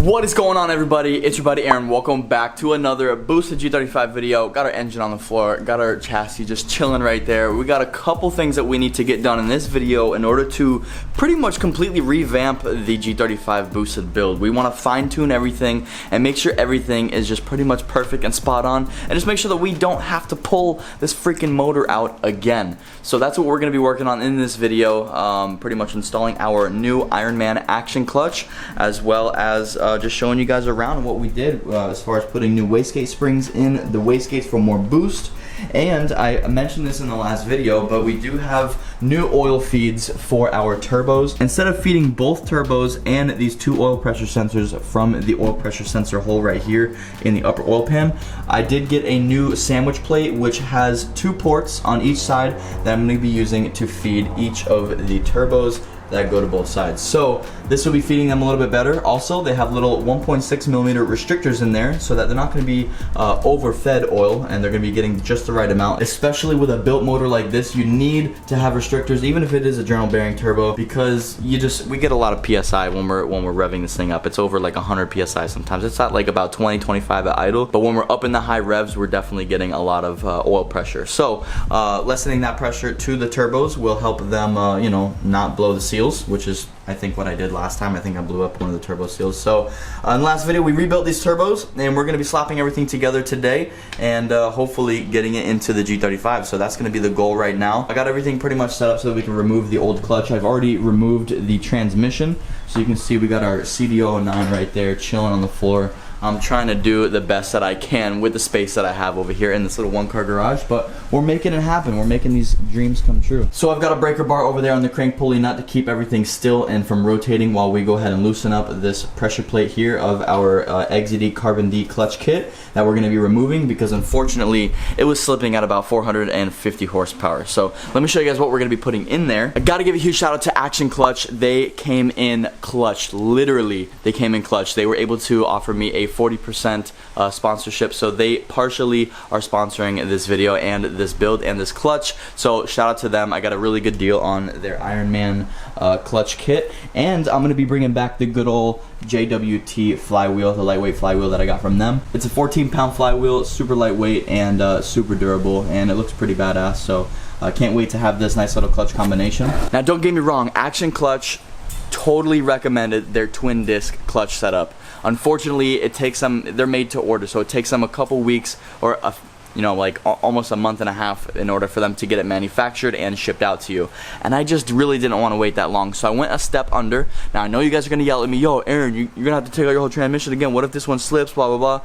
What is going on, everybody? It's your buddy Aaron. Welcome back to another boosted G35 video. Got our engine on the floor, got our chassis just chilling right there. We got a couple things that we need to get done in this video in order to pretty much completely revamp the G35 boosted build. We want to fine-tune everything and make sure everything is just pretty much perfect and spot on, and just make sure that we don't have to pull this freaking motor out again. So that's what we're going to be working on in this video, pretty much installing our new Ironman action clutch, as well as just showing you guys around what we did as far as putting new wastegate springs in the wastegates for more boost. And I mentioned this in the last video, but we do have new oil feeds for our turbos. Instead of feeding both turbos and these two oil pressure sensors from the oil pressure sensor hole right here in the upper oil pan, I did get a new sandwich plate which has two ports on each side that I'm going to be using to feed each of the turbos that go to both sides. So this will be feeding them a little bit better. Also, they have little 1.6 millimeter restrictors in there so that they're not going to be overfed oil, and they're going to be getting just the right amount. Especially with a built motor like this, you need to have restrictors, even if it is a journal bearing turbo, because we get a lot of PSI when we're revving this thing up. It's over like 100 PSI sometimes. It's at like about 20-25 at idle, but when we're up in the high revs, we're definitely getting a lot of oil pressure. So lessening that pressure to the turbos will help them you know, not blow the seals, which is I think what I did last time. I think I blew up one of the turbo seals. So in the last video we rebuilt these turbos, and we're going to be slapping everything together today and hopefully getting it into the G35. So that's going to be the goal right now. I got everything pretty much set up so that we can remove the old clutch. I've already removed the transmission, so you can see we got our CDO09 right there chilling on the floor. I'm trying to do the best that I can with the space that I have over here in this little one-car garage, but we're making it happen. We're making these dreams come true. So I've got a breaker bar over there on the crank pulley nut to keep everything still and from rotating while we go ahead and loosen up this pressure plate here of our XZD Carbon D clutch kit that we're going to be removing, because unfortunately it was slipping at about 450 horsepower. So let me show you guys what we're going to be putting in there. I got to give a huge shout out to Action Clutch. They came in clutch. Literally, they came in clutch. They were able to offer me a 40% sponsorship, so they partially are sponsoring this video and this build and this clutch. So shout out to them. I got a really good deal on their Ironman clutch kit, and I'm going to be bringing back the good old JWT flywheel, the lightweight flywheel that I got from them. It's a 14-pound flywheel, super lightweight and super durable, and it looks pretty badass. So I can't wait to have this nice little clutch combination. Now don't get me wrong, Action Clutch totally recommended their twin disc clutch setup. Unfortunately, it takes them, they're made to order, so it takes them a couple weeks or you know, like almost a month and a half in order for them to get it manufactured and shipped out to you. And I just really didn't want to wait that long, so I went a step under. Now I know you guys are gonna yell at me, yo Aaron, you're gonna have to take out your whole transmission again. What if this one slips, blah blah blah.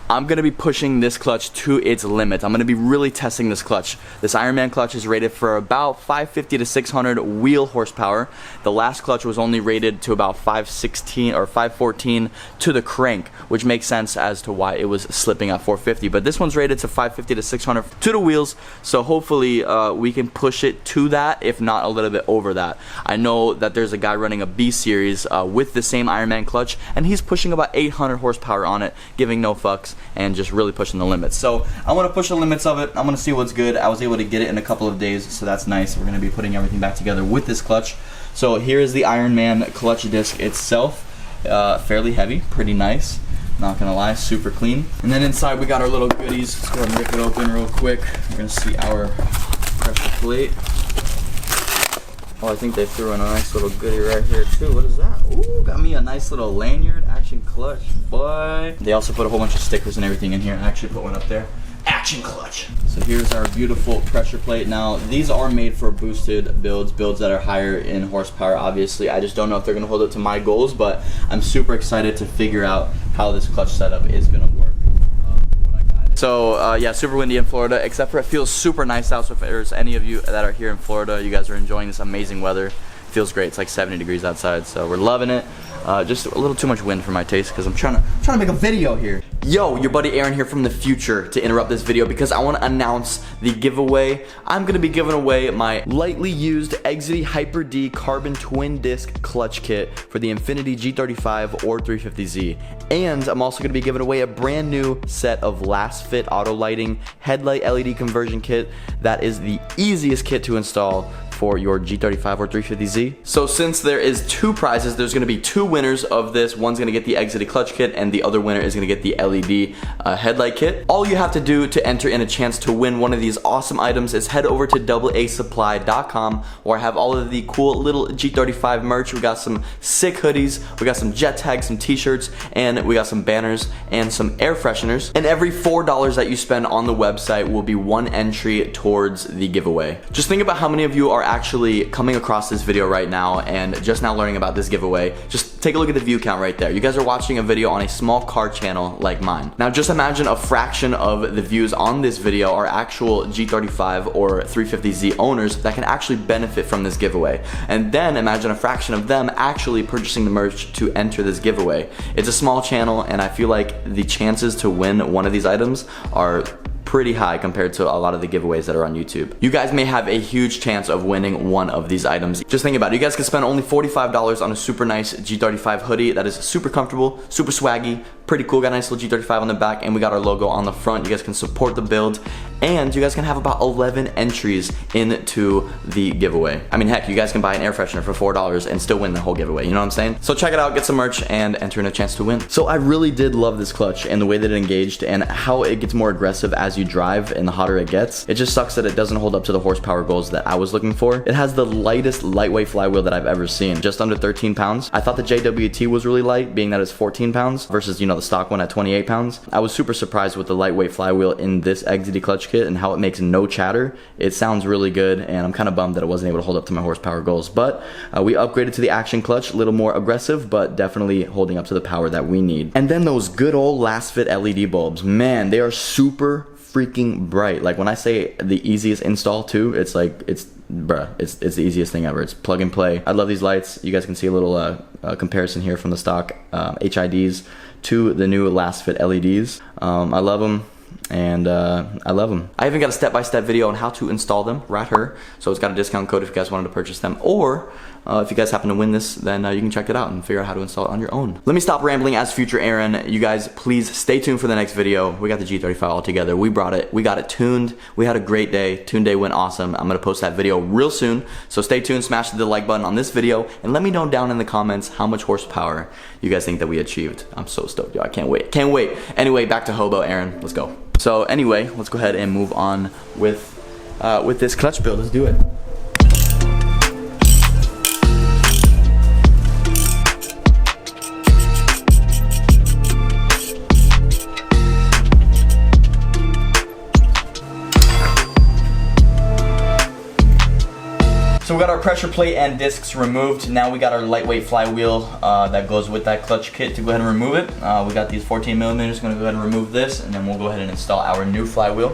I'm going to be pushing this clutch to its limit. I'm going to be really testing this clutch. This Ironman clutch is rated for about 550 to 600 wheel horsepower. The last clutch was only rated to about 516 or 514 to the crank, which makes sense as to why it was slipping at 450. But this one's rated to 550 to 600 to the wheels, so hopefully we can push it to that, if not a little bit over that. I know that there's a guy running a B series with the same Ironman clutch, and he's pushing about 800 horsepower on it, giving no fucks and just really pushing the limits. So I want to push the limits of it. I'm going to see what's good. I was able to get it in a couple of days, so that's nice. We're going to be putting everything back together with this clutch. So here is the Ironman clutch disc itself. Fairly heavy, pretty nice. Not gonna lie, super clean. And then inside we got our little goodies. Let's go ahead and rip it open real quick. We're gonna see our pressure plate. Oh, I think they threw in a nice little goodie right here too. What is that? Ooh, got me a nice little lanyard. Action Clutch, boy. They also put a whole bunch of stickers and everything in here. I actually put one up there. Action Clutch. So here's our beautiful pressure plate. Now these are made for boosted builds that are higher in horsepower. Obviously, I just don't know if they're gonna hold up to my goals, but I'm super excited to figure out how this clutch setup is gonna work. So yeah, super windy in Florida, except for it feels super nice out. So if there's any of you that are here in Florida, you guys are enjoying this amazing weather. It feels great. It's like 70 degrees outside, so we're loving it. Just a little too much wind for my taste, because I'm trying to make a video here. Yo, your buddy Aaron here from the future to interrupt this video because I want to announce the giveaway. I'm going to be giving away my lightly used XZD Hyper D carbon twin disc clutch kit for the Infiniti G35 or 350Z. And I'm also going to be giving away a brand new set of last fit auto lighting headlight LED conversion kit that is the easiest kit to install for your G35 or 350Z. So since there is 2 prizes, there's gonna be 2 winners of this. One's gonna get the exited clutch kit and the other winner is gonna get the LED headlight kit. All you have to do to enter in a chance to win one of these awesome items is head over to DoubleASupply.com, where I have all of the cool little G35 merch. We got some sick hoodies, we got some jet tags, some t-shirts, and we got some banners and some air fresheners. And every $4 that you spend on the website will be 1 entry towards the giveaway. Just think about how many of you are actually coming across this video right now and just now learning about this giveaway. Just take a look at the view count right there. You guys are watching a video on a small car channel like mine. Now just imagine a fraction of the views on this video are actual G35 or 350Z owners that can actually benefit from this giveaway. And then imagine a fraction of them actually purchasing the merch to enter this giveaway. It's a small channel and I feel like the chances to win one of these items are pretty high compared to a lot of the giveaways that are on YouTube. You guys may have a huge chance of winning one of these items. Just think about it. You guys can spend only $45 on a super nice G35 hoodie that is super comfortable, super swaggy, pretty cool. Got a nice little G35 on the back and we got our logo on the front. You guys can support the build and you guys can have about 11 entries into the giveaway. I mean, heck, you guys can buy an air freshener for $4 and still win the whole giveaway. You know what I'm saying? So check it out, get some merch and enter in a chance to win. So I really did love this clutch and the way that it engaged and how it gets more aggressive as you drive and the hotter it gets. It just sucks that it doesn't hold up to the horsepower goals that I was looking for. It has the lightest lightweight flywheel that I've ever seen, just under 13 pounds. I thought the JWT was really light, being that it's 14 pounds versus, you know, the stock one at 28 pounds. I was super surprised with the lightweight flywheel in this exited clutch kit and how it makes no chatter. It sounds really good and I'm kind of bummed that it wasn't able to hold up to my horsepower goals, but we upgraded to the action clutch, a little more aggressive, but definitely holding up to the power that we need. And then those good old last fit LED bulbs, man, they are super freaking bright. Like when I say the easiest install too, it's like, it's the easiest thing ever. It's plug and play. I love these lights. You guys can see a little comparison here from the stock HIDs to the new last fit LEDs. I love them. And I love them. I even got a step-by-step video on how to install them right here. So it's got a discount code if you guys wanted to purchase them. Or if you guys happen to win this, then you can check it out and figure out how to install it on your own. Let me stop rambling as future Aaron. You guys, please stay tuned for the next video. We got the G35 all together. We brought it. We got it tuned. We had a great day. Tune day went awesome. I'm going to post that video real soon. So stay tuned. Smash the like button on this video. And let me know down in the comments how much horsepower you guys think that we achieved. I'm so stoked, yo. I can't wait. Can't wait. Anyway, back to Hobo Aaron. Let's go. So anyway, let's go ahead and move on with this clutch build. Let's do it. So we got our pressure plate and discs removed. Now we got our lightweight flywheel that goes with that clutch kit to go ahead and remove it. We got these 14 millimeters, gonna go ahead and remove this, and then we'll go ahead and install our new flywheel.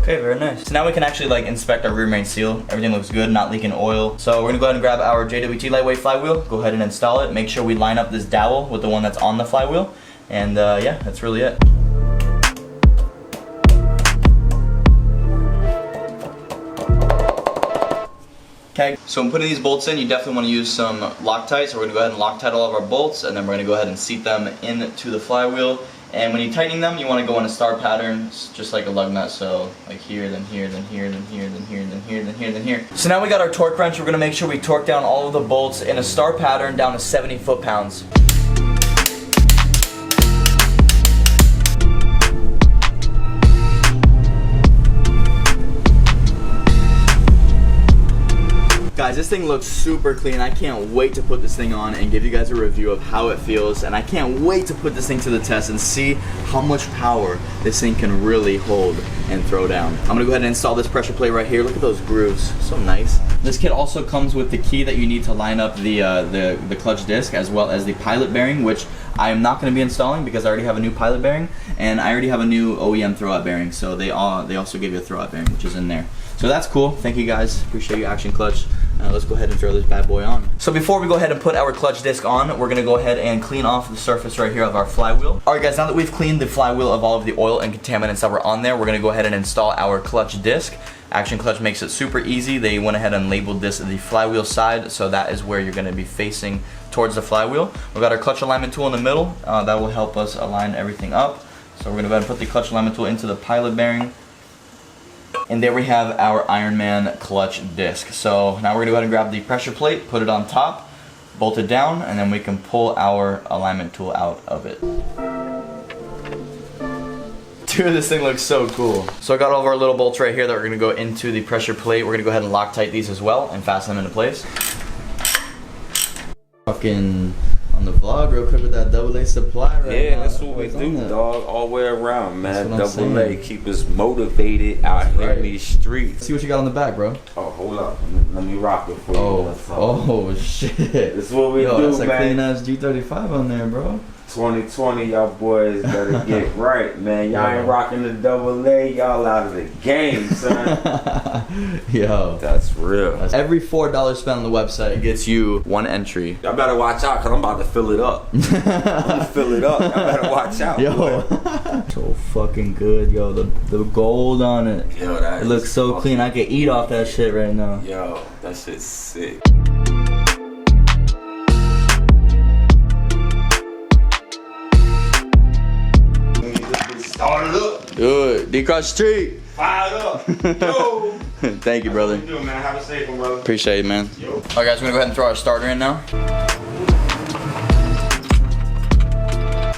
Okay, very nice. So now we can actually like inspect our rear main seal. Everything looks good, not leaking oil. So we're gonna go ahead and grab our JWT lightweight flywheel, go ahead and install it. Make sure we line up this dowel with the one that's on the flywheel. And yeah, that's really it. Okay, so when putting these bolts in, you definitely want to use some Loctite. So we're going to go ahead and Loctite all of our bolts, and then we're going to go ahead and seat them into the flywheel. And when you're tightening them, you want to go in a star pattern, just like a lug nut. So like here, then here, then here, then here, then here, then here, then here, then here. So now we got our torque wrench. We're going to make sure we torque down all of the bolts in a star pattern down to 70 foot-pounds. Guys, this thing looks super clean. I can't wait to put this thing on and give you guys a review of how it feels. And I can't wait to put this thing to the test and see how much power this thing can really hold and throw down. I'm gonna go ahead and install this pressure plate right here. Look at those grooves, so nice. This kit also comes with the key that you need to line up the clutch disc as well as the pilot bearing, which I am not going to be installing because I already have a new pilot bearing and I already have a new OEM throwout bearing. So they also give you a throwout bearing, which is in there. So that's cool. Thank you guys. Appreciate you, Action Clutch. Let's go ahead and throw this bad boy on. So before we go ahead and put our clutch disc on, we're going to go ahead and clean off the surface right here of our flywheel. Alright guys, now that we've cleaned the flywheel of all of the oil and contaminants that were on there, we're going to go ahead and install our clutch disc. Action Clutch makes it super easy. They went ahead and labeled this the flywheel side, so that is where you're going to be facing towards the flywheel. We've got our clutch alignment tool in the middle. That will help us align everything up. So we're gonna go ahead and put the clutch alignment tool into the pilot bearing. And there we have our Ironman clutch disc. So now we're gonna go ahead and grab the pressure plate, put it on top, bolt it down, and then we can pull our alignment tool out of it. Dude, this thing looks so cool. So I got all of our little bolts right here that we're gonna go into the pressure plate. We're gonna go ahead and Loctite these as well and fasten them into place. Fucking on the vlog real quick with that DoubleASupply right now. Yeah, that's what we do, dog. All the way around, man. Double A, keep us motivated out here in these streets. See what you got on the back, bro. Oh, hold up. Let me rock it for you. Oh shit. That's what we do, that's man. That's a clean ass G35 on there, bro. 2020, y'all boys better get right, man. Y'all ain't rocking the double A, y'all out of the game, son. Yo. That's real. Every $4 spent on the website gets you 1 entry. Y'all better watch out, because I'm about to fill it up. I'm gonna fill it up. Y'all better watch out. Yo. So fucking good, yo. The gold on it. Yo, that it looks so clean. I could eat off that shit right now. Yo, that shit's sick. Start it up. Good. D-Cross Street. Fire up. Yo. Thank you, brother. How you doing, man? Have a safe one, brother. Appreciate it, man. Yo. Alright, guys, we're gonna go ahead and throw our starter in now.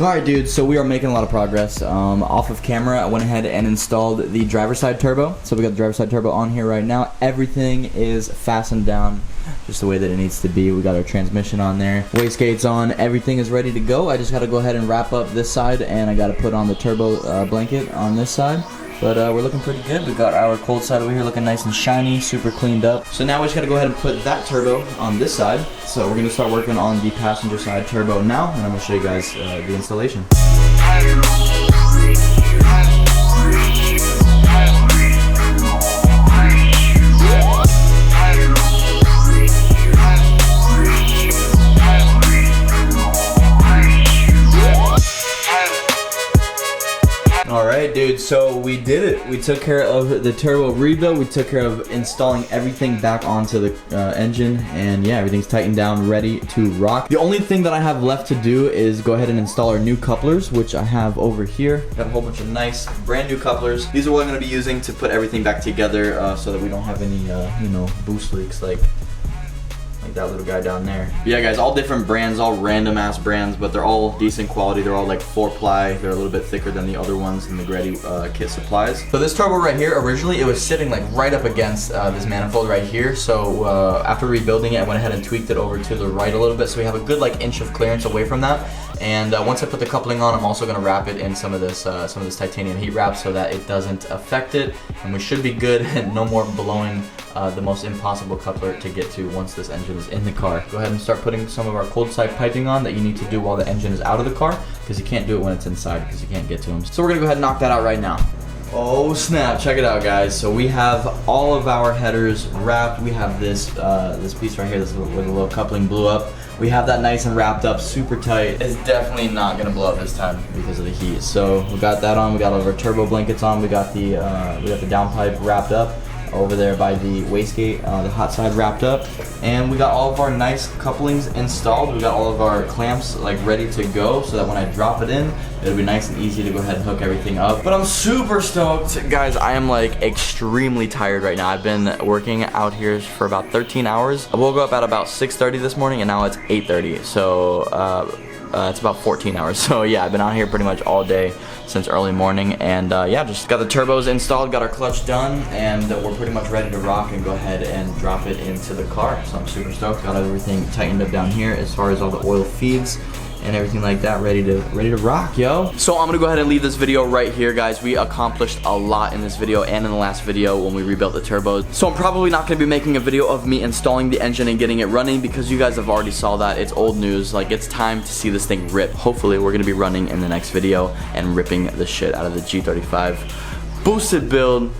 Alright, dude, so we are making a lot of progress. Off of camera, I went ahead and installed the driver's side turbo. So we got the driver's side turbo on here right now. Everything is fastened down just the way that it needs to be. We got our transmission on there, wastegates on, everything is ready to go. I just got to go ahead and wrap up this side, and I got to put on the turbo blanket on this side. But we're looking pretty good. We got our cold side over here looking nice and shiny, super cleaned up. So now we just got to go ahead and put that turbo on this side. So we're going to start working on the passenger side turbo now, and I'm going to show you guys the installation. Alright, dude, so we did it. We took care of the turbo rebuild. We took care of installing everything back onto the engine, and yeah, everything's tightened down, ready to rock. The only thing that I have left to do is go ahead and install our new couplers, which I have over here. Got a whole bunch of nice brand new couplers. These are what I'm going to be using to put everything back together so that we don't have any, you know, boost leaks like that little guy down there. But yeah, guys, all different brands, all random ass brands, but they're all decent quality. They're all like 4-ply. They're a little bit thicker than the other ones in the Greddy kit supplies. So this turbo right here, originally it was sitting like right up against this manifold right here. So after rebuilding it, I went ahead and tweaked it over to the right a little bit, so we have a good like inch of clearance away from that. And once I put the coupling on, I'm also going to wrap it in some of this titanium heat wrap so that it doesn't affect it, and we should be good and no more blowing the most impossible coupler to get to once this engine is in the car. Go ahead and start putting some of our cold side piping on that you need to do while the engine is out of the car, because you can't do it when it's inside because you can't get to them. So we're going to go ahead and knock that out right now. Oh snap, check it out, guys. So we have all of our headers wrapped. We have this this piece right here where the little coupling blew up. We have that nice and wrapped up, super tight. It's definitely not gonna blow up this time because of the heat. So we got that on. We got all of our turbo blankets on. We got the downpipe wrapped up over there by the wastegate, the hot side wrapped up, and we got all of our nice couplings installed. We got all of our clamps like ready to go, so that when I drop it in, it'll be nice and easy to go ahead and hook everything up. But I'm super stoked, guys. I am like extremely tired right now. I've been working out here for about 13 hours. I woke up at about 6:30 this morning, and now it's 8:30. So it's about 14 hours. So yeah, I've been out here pretty much all day since early morning, and yeah, just got the turbos installed, got our clutch done, and we're pretty much ready to rock and go ahead and drop it into the car. So I'm super stoked. Got everything tightened up down here as far as all the oil feeds and everything like that, ready to rock, yo. So I'm gonna go ahead and leave this video right here, guys. We accomplished a lot in this video and in the last video when we rebuilt the turbos. So I'm probably not gonna be making a video of me installing the engine and getting it running, because you guys have already saw that. It's old news. Like, it's time to see this thing rip. Hopefully we're gonna be running in the next video and ripping the shit out of the G35 boosted build.